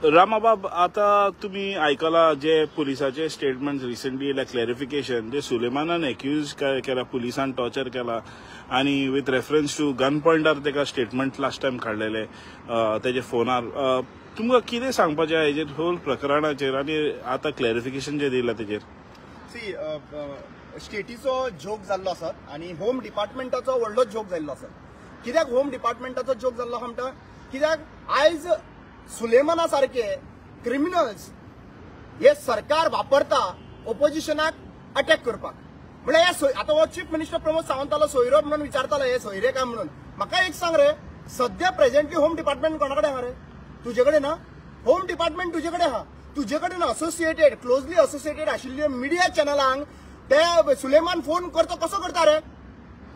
रामाबाब, आता तुम्ही ऐकला जे पोलिसाचे स्टेटमेंट रिसेंटली येयला क्लॅरिफिकेशन जे सुलेमानान एक्यूज केला, पुलिसान टॉर्चर केला आणि विथ रेफरन्स टू गन पॉइंटार तेका स्टेटमेंट लास्ट टाइम काढलेले तेजे फोनार. तुमकां कितें सांगपाचें हेजेर होल प्रकरणाचेर आनी आता क्लॅरिफिकेशन जे दिला तेजेर? सी स्टेटीचो जोक जाल्लो आसा आनी होम डिपार्टमेंटाचो व्हडलो जोक जाल्लो आसा. कित्याक होम डिपार्टमेंटाचो जोक जाल्लो आहा म्हणटा? कित्याक आयज सुलेमाना सारखे क्रिमिनल्स हे सरकार वापरता ऑपोजिशनाक अटॅक करपाक. म्हणजे आता हो चीफ मिनिस्टर प्रमोद सावंतालो सोयरो म्हणून विचारतालो हे सोयरे काय म्हणून. म्हाका एक सांग रे, सध्या प्रेझेंटली होम डिपार्टमेंट कोणा कडेन आहा रे? तुजे कडेन ना. होम डिपार्टमेंट तुजे कडेन आहा. तुजे कडेन असोसिएटेड क्लोजली असोसिएटेड आशिल्ल्या मिडिया चॅनलांक ते सुलेमान फोन करतो कसो करता रे?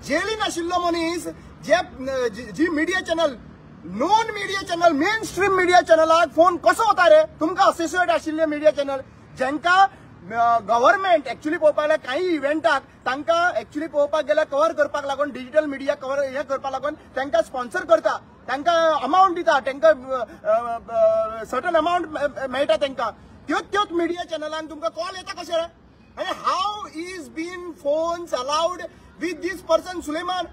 जेलीन आशिल्लो मनीस जी media channel non media channel mainstream media चॅनलाक फोन कसो होता रे? तुमकां असोसिएट आशिल्ले मिडिया चॅनल ज्यांका गव्हर्नमेंट एक्चुअली पळोवपाक गेल्यार काही इव्हेंटाक तांकां एक्चुअली पळोवपाक गेल्यार कव्हर करपाक लागून डिजिटल मिडिया कव्हर हे करपाक लागून तांकां स्पॉन्सर करता, तांकां अमाउंट दिता, तांकां सर्टन अमाउंट मेळटा तांकां. त्योच मिडिया चॅनलांक तुमकां कॉल येता कशें रे? आनी हाव is been phones allowed with this person Suleman?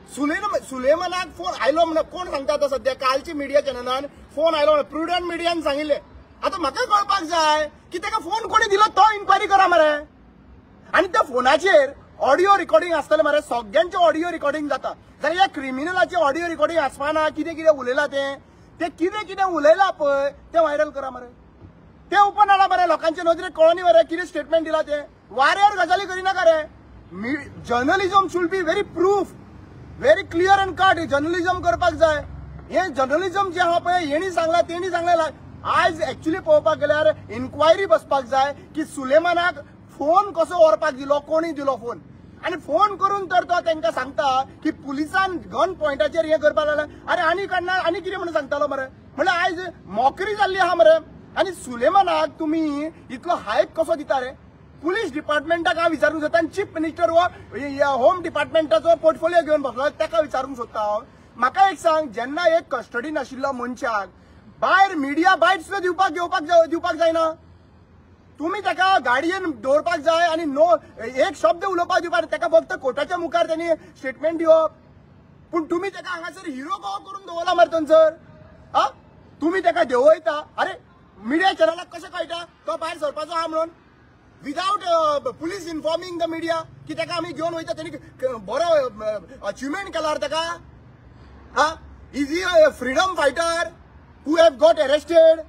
सुलेमानाक फोन आयलो म्हणून कोण सांगता आता सध्या? कालची मिडिया चॅनलान फोन आयलो म्हणून प्रुडंट मिडियान सांगिल्ले. आता म्हाका कळपाक जाय की ताका फोन कोणी दिलो तो इन्क्वायरी करा मरे. आणि त्या फोनाचेर ऑडिओ रिकॉर्डिंग आसतलें मरे, सगळ्यांचे ऑडिओ रिकॉर्डिंग जाता. जाल्यार ह्या क्रिमिनलाचे ऑडिओ रिकॉर्डिंग आसपाना कितें कितें उलयला ते कितें उलयला पळय ते व्हायरल करा मरे. ते ओपन हाडा मरे, लोकांचे नदरेक कळोनी मरे कितें स्टेटमेंट दिला ते. वाऱ्यार गजाली करिनाका रे. Journalism should be very proof, very clear and cut. Journalism करपाक जाय. हे जर्नलिझम जे आहा पळय हेणी सांगला तेणी सांगलेला. आज एक्चुअली पळोवपाक गेल्यार इन्क्वायरी बसपाक जाय की सुलेमानाक फोन कसो व्हरपाक दिलो, कोणी दिलो फोन. आणि फोन करून तर तो तांकां सांगता की पुलिसान गन पॉइंटाचेर हे करपाक लागला. अरे आनी कितें म्हणून सांगतालो मरे? म्हणल्यार आयज मॉकरी जाल्ली आहा मरे. आणि सुलेमानाक तुम्ही इतलो हायप कसो दिता रे? पुलीस डिपार्टमेंटाक हांव विचारूंक सोदता आनी चीफ मिनिस्टर हो होम डिपार्टमेंटाचो पोर्टफोलियो घेवन बसलो ताका विचारूंक सोदता हांव. म्हाका एक सांग, जेन्ना एक कस्टडीन आशिल्लो मनशाक भायर मिडिया बायट सुद्दां दिवपाक जायना, तुम्ही ताका गाडयेन दवरपाक जाय आनी नो एक शब्द उलोवपाक दिवपाक, ताका फक्त कोर्टाच्या मुखार त्यांनी स्टेटमेंट दिवप. पूण तुम्ही ताका हांगासर हिरो करून दवरला मरे थंयसर. तुम्ही ताका देंवयता. अरे मिडिया चॅनलाक कशें कळटा तो भायर सरपाचो आहा म्हणून? Without police informing the media की ताका आमी घेवन वयता. त्यांनी बरो अचिवमेंट केला ताका. Is he a freedom fighter who have got arrested?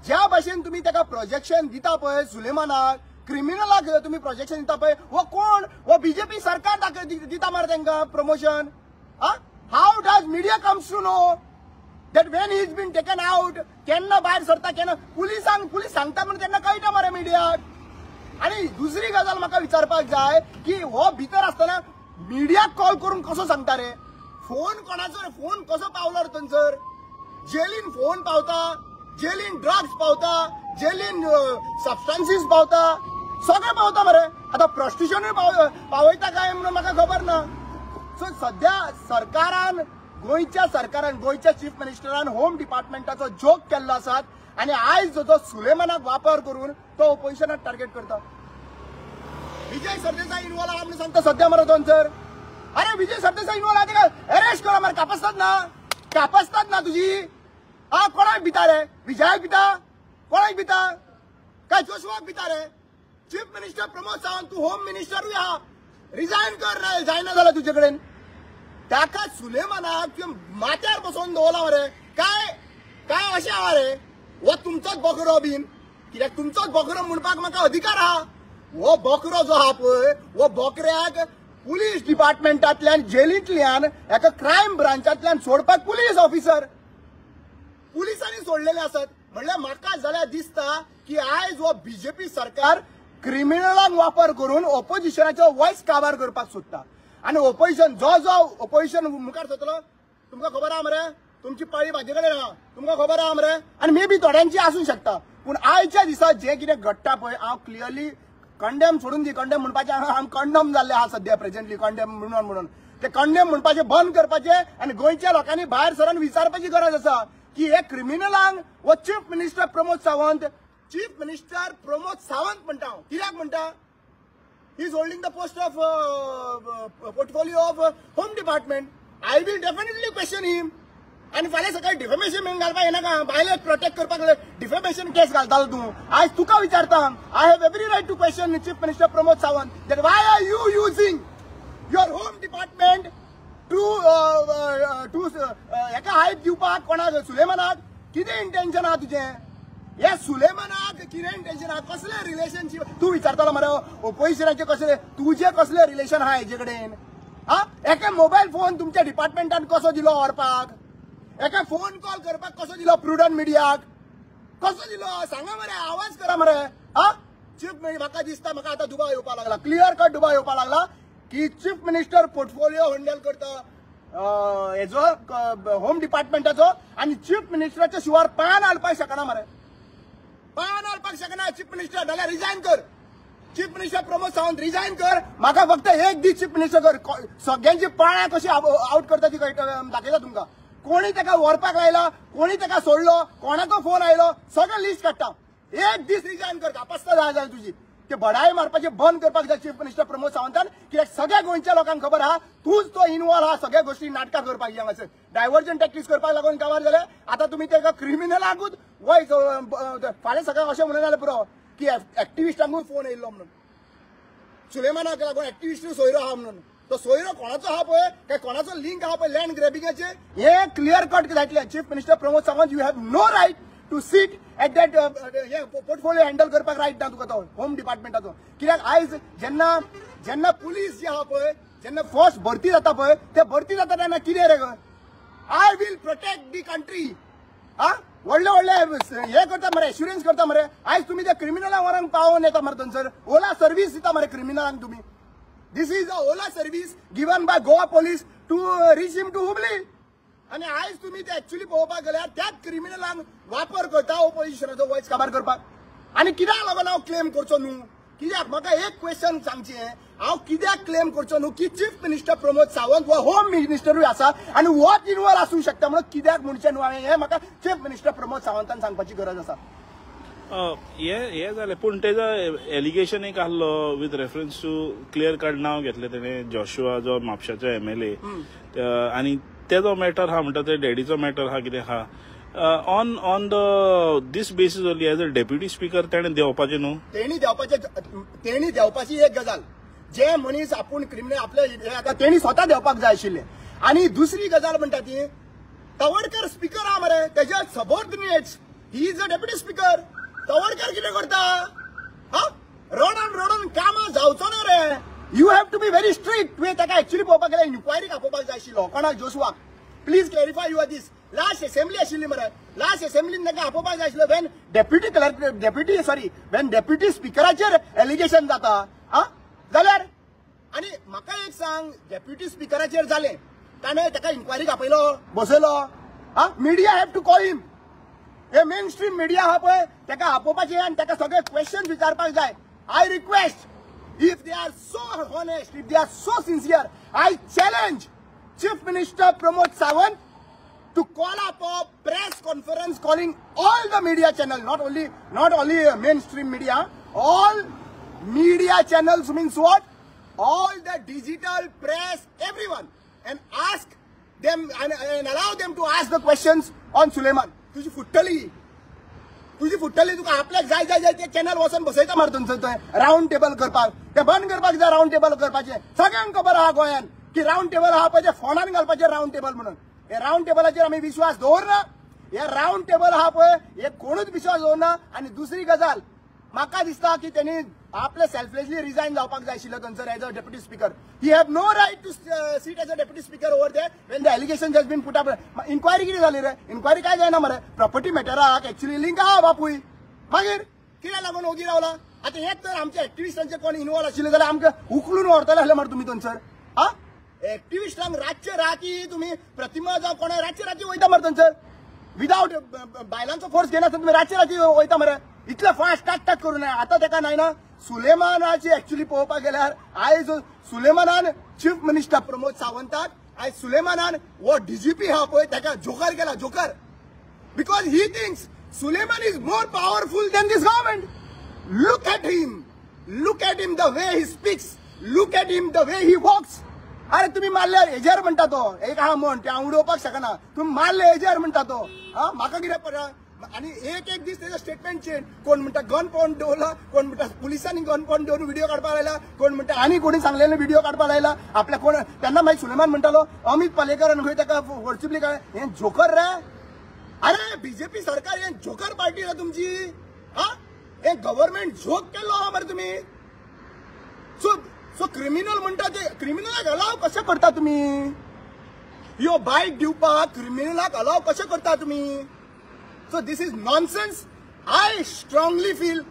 ज्या भाशेन तुम्ही ताका प्रोजेक्शन दिता पळय सुलेमानाक, क्रिमिनलाक तुम्ही प्रोजेक्शन दिता पळय, वो कोण? वो बीजेपी सरकार दिता मरे तांकां promotion. How does media comes to know that when he is been taken out? केन्ना भायर सरता, केन्ना पुलीस सांगता म्हणून तेन्ना कळटा मरे मीडियाक. आणि दुसरी गजाल म्हाका विचारपाक जाय की हो भितर आसतना मिडियाक कॉल करून कसो सांगता रे? फोन कोणाचो रे? फोन कसो पावलो रे थंयसर? जेलीन फोन पावता, जेलीन ड्रग्स पावता, जेलीन सबस्टन्सीस पावता, सगळें पावता मरे. आता प्रॉस्टिट्यूशनूय पावयता काय म्हणून म्हाका खबर ना. सो सध्या गोंयच्या चीफ मिनिस्टरान होम डिपार्टमेंटाचो जोक केल्लो आसात आणि आयज जो सुलेमानाक वापर करून तो ऑपोजिशनाक टार्गेट करता. विजय सरदेसाय इन्वॉल्व आहा म्हणून सांगता सध्या मरे थंयसर. अरे विजय सरदेसाय इन्वॉल्व आहा ताका अरेस्ट करा मरे. कापसतात ना तुझी. कोणाक भिता रे? विजयाक भिता? कोणाक भिता? काय जोशवाक भिता रे? चीफ मिनिस्टर प्रमोद सावंत तू होम मिनिस्टरूय आहा, रिजायन कर रे जायना जाल्यार तुजे कडेन. ताका सुलेमानाक माथ्यार बसोवन दवरला मरे. काय अशें आहा रे? वो तुमचोच बकरो बीन? कित्याक तुमचोच बकरो म्हणपाक म्हाका अधिकार आहा. वो बकरो जो आहा पळय, वो बकऱ्याक पुलीस डिपार्टमेंटांतल्यान जेलींतल्यान एका क्रायम ब्रांचांतल्यान सोडपाक पुलीस ऑफिसर पुलिसांनी सोडलेले आसात. म्हणल्यार म्हाका जाल्यार दिसता की आयज हो बीजेपी सरकार क्रिमिनलांक वापर करून ऑपोजिशनाचो वॉयस काबार करपाक सोदता. आणि ऑपोजिशन जो ऑपोजिशन मुखार सरतलो तुमकां खबर आहा मरे? तुमची पाळी म्हाजे कडेन आहा, तुमकां खबर आहा मरे? आणि मे बी थोड्यांची आसूंक शकता. पूण आयच्या दिसा जे कितें घडटा पळय, हांव क्लियरली कंडेम सोडून दी. कंडेम म्हणपाचें आम कंडम जाल्ले आहा सध्या प्रेझेंटली. कंडेम म्हणून ते कंडेम म्हणपाचें बंद करपाचें आणि गोंयच्या लोकांनी भायर सरून विचारपाची गरज आसा की हे क्रिमिनलांक वो चीफ मिनिस्टर प्रमोद सावंत म्हणटा कित्याक म्हणटा he is holding the post of portfolio of home department. I will definitely question him. आणि फाल्यां सकाळी डिफेमेशन बीन घालपाक येनाका बायलेक प्रोटेक्ट करपाक डिफेमेशन केस घालतालो तूं आज तुका विचारता I have every right to question chief minister Pramod Sawant that why are you using your home department to हेका हायप दिवपाक कोणाक सुलेमानाक कितें इंटेन्शन आहा तुजें या सुलेमानाक कितें इंटेन्शन आहा कसले रिलेशनशीप तूं विचारतालो मरे ऑपोजिशनाचे कसले तुझे कसले रिलेशन आहा हेजे कडेन हा एका मोबायल फोन तुमच्या डिपार्टमेंटान कसो दिलो व्हरपाक एका फोन कॉल करपाक कसो दिलो प्रुडंट मिडियाक कसो दिलो सांगा मरे आवाज करा मरे हा चीफ म्हाका दिसता म्हाका आतां दुबाव येवपाक लागला क्लियर कट दुबाव येवपाक लागला की चीफ मिनिस्टर पोर्टफोलिओ हँडल करता हेजो होम डिपार्टमेंटाचो आणि चीफ मिनिस्टराच्या शिवार पान हालपाक शकना मरे पान हालपाक शकना चीफ मिनिस्टर नाल्यार रिजायन कर chief minister Pramod Sawant resign कर म्हाका फक्त एक दीस चीफ मिनिस्टर कर सगळ्यांची पाळ्या कशी आउट करता ती दाखयता तुमकां कोणी ताका व्हरपाक लायला कोणी ताका सोडलो कोणाचो फोन आयलो सगळं लिस्ट काडटा एक दीस रिजायन कर कापासता जाय तुजी ते बडाय मारपाचे बंद करपाक जाय चीफ मिनिस्टर प्रमोद सावंतान कित्याक सगळ्या गोंयच्या लोकांक खबर आहा तूच तो इन्वॉल्व आहा सगळ्या गोष्टी नाटकां करपाक हांगासर डायव्हर्जन टॅक्टीक्स करपाक लागून काबार जाले आता तुम्ही ताका क्रिमिनलांकूच वय फाल्यां सकाळीं अशें म्हणून जाल्यार पुरो की एक्टिविस्टांकूय फोन येयल्लो म्हणून सुलेमानाक लागून एक्टिविस्ट सोयरो आहा म्हणून तो सोयरो कोणाचो आहा पळय काय कोणाचो लिंक आहा पळय लँड ग्रॅबिंगाचे हे क्लियर कट जातले chief minister Pramod Sawant you have no right to sit at that portfolio handle करपाक रायट ना तुका तो होम डिपार्टमेंटाचो कित्याक आयज जेन्ना पुलीस जी आहा पळय जेन्ना फर्स्ट भरती जाता पळय ते भरती जाता तेन्ना कितें रे I will protect the country हा व्हडले हे करता मरे एश्युरन्स करता मरे आयज तुमी त्या क्रिमिनलांक व्हरांक पावोन येता मरे थंयसर ओला सर्व्हिस दिता मरे क्रिमिनलांक तुमी this is a Ola service given by Goa police to reach him to Hubli आणि आयज तुम्ही ते ऍक्च्युअली पळोवपाक गेल्यार त्याच क्रिमिनलांक वापर करता ऑपोजिशनाचो वॉयस काबार करपाक आणि कित्याक लागून हांव क्लेम करचो न्हू कित्याक म्हाका एक क्वेश्चन सांगचें हांव कित्याक क्लेम करचो न्हू की चीफ मिनिस्टर प्रमोद सावंत वो होम मिनिस्टरूय आसा आणि वोच इन्वॉल्व आसूंक शकता म्हणून कित्याक म्हणचें न्हू हांवें हें म्हाका चीफ मिनिस्टर प्रमोद सावंतान सांगपाची गरज आसा हे जालें पूण तेजो एलिगेशन एक आहलो with reference to clear cut नांव घेतलें तेणें जॉशुआ जो म्हापशाचो MLA आनी तेजो मॅटर आहा म्हणटा ते डॅडीचो मॅटर आहा कितें आहा on the these basis only as a deputy speaker तेणें देंवपाचें न्हू तेणी देंवपाची एक गजाल जे मनीस आपूण क्रिमिनल आपले आतां तेणी स्वता देंवपाक जाय आशिल्ले आणि दुसरी गजाल म्हणटा ती तवडकर स्पीकर आहा मरे तेजे subordinates he is a deputy speaker Tawadkar कितें करता हा रोडन कामां जावचो ना रे you have to be very strict तुवें ताका एक्च्युअली पळोवपाक गेल्यार इन्क्वायरी आपोवपाक जाय आशिल्लो कोणाक जोशुआक please clarify your this last assembly आशिल्ली मरे लास्ट असेंब्लीन ताका आपोवपाक जाय आशिल्लो वेन डेप्युटी स्पीकराचेर एलिगेशन जाता हा जाल्यार आणि म्हाका एक सांग डेप्युटी स्पीकराचेर जालें ताणें ताका इन्क्वायरीक आपयलो बसयलो हा मिडिया हॅव टू कॉल हिम हे मेन स्ट्रीम मिडिया आहा पळय ताका आपोवपाचें आनी ताका सगळे क्वेश्चन विचारपाक जाय I request if they are so honest, if they are so sincere, I challenge Chief Minister Pramod Sawant to call up a press conference calling all the media channels, not only mainstream media, all media channels means what? All the digital press, everyone, and ask them and allow them to ask the questions on Suleiman. तुझी फुट्टली तुका आपल्याक जाय ते channel वचून बसयता मरे थंय round table करपाक ते बंद करपाक जाय राउंड टेबल करपाचें सगळ्यांक खबर आहा गोंयान की राउंड टेबल आहा पळय ते फोनान घालपाचें राउंड टेबल म्हणून हे राउंड टेबलाचेर आमी विश्वास दवरना हे राउंड टेबल आहा पळय हे कोणूच विश्वास दवरना आणि दुसरी गजाल म्हाका दिसता की त्यांनी आपले सेल्फलेसली रिजायन जावपाक जाय आशिल्लो थंयसर as a deputy speaker he have no right to sit as a deputy speaker over there when the allegation has been put up inquiry कितें जाली रे इन्क्वायरी काय जायना मरे प्रॉपर्टी मॅटराक एक्च्युअली लिंक आहा बापूय मागीर कित्याक लागून ओगी रावला आता एक तर आमच्या एक्टिविस्टांचे कोण इन्वॉल्व आशिल्ले जाल्यार आमकां उखलून व्हरतले आसले मरे तुमी थंयसर हा एक्टिविस्टांक रातचे राती तुम्ही प्रतिमा जावं कोणा रातचे राती वयता मरे थंयसर विदाउट बायलांचो फोर्स घेनासतना तुम्ही रातचे राती वयता मरे इतले फास्ट टाक करूं नये आता ताका नाही ना सुलेमानाची एक्च्युअली पळोवपाक गेल्यार आयज सुलेमानान चीफ मिनिस्टर प्रमोद सावंताक आयज सुलेमानान वो DGP आहा पळय ताका जोकर केला joker because he thinks Suleiman is more powerful than this government. Look at him. Look at him, the way he speaks. Look at him, the way he walks. अरे तुम्ही मारल्यावर ager म्हणता तो एक हा म्हण ते उडोवपाक शकना तुम्ही मारले एजर म्हणता तो हा म्हाका कितें पडा आणि एक दीस त्याचं स्टेटमेंट चेंज कोण म्हणता गन पॉइंट दवरला कोण म्हणता पुलिसांनी गन पॉइंट दवरून व्हिडिओ काढपाक लायला कोण म्हणता आणि कोणी सांगलेले व्हिडिओ काढपाक लायला आपल्या कोण त्यांना मागीर सुलेमान म्हणटालो अमित पालेकर खंय ताका व्हॉट्सअपली काय हे जोकर रे अरे बीजेपी सरकार हे जोकर पार्टी रे तुमची हा हे गव्हर्नमेंट झोक केलो हा मरे तुम्ही सो क्रिमिनल म्हणटा ते क्रिमिनलाक अलाव कशें करता तुम्ही यो बायक दिवपाक क्रिमिनलाक अलाव कशें करता तुम्ही So this is nonsense. I strongly feel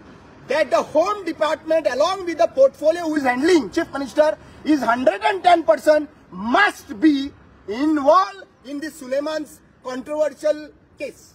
that the Home Department along with the portfolio who is handling Chief Minister is 110% must be involved in this Suleiman's controversial case.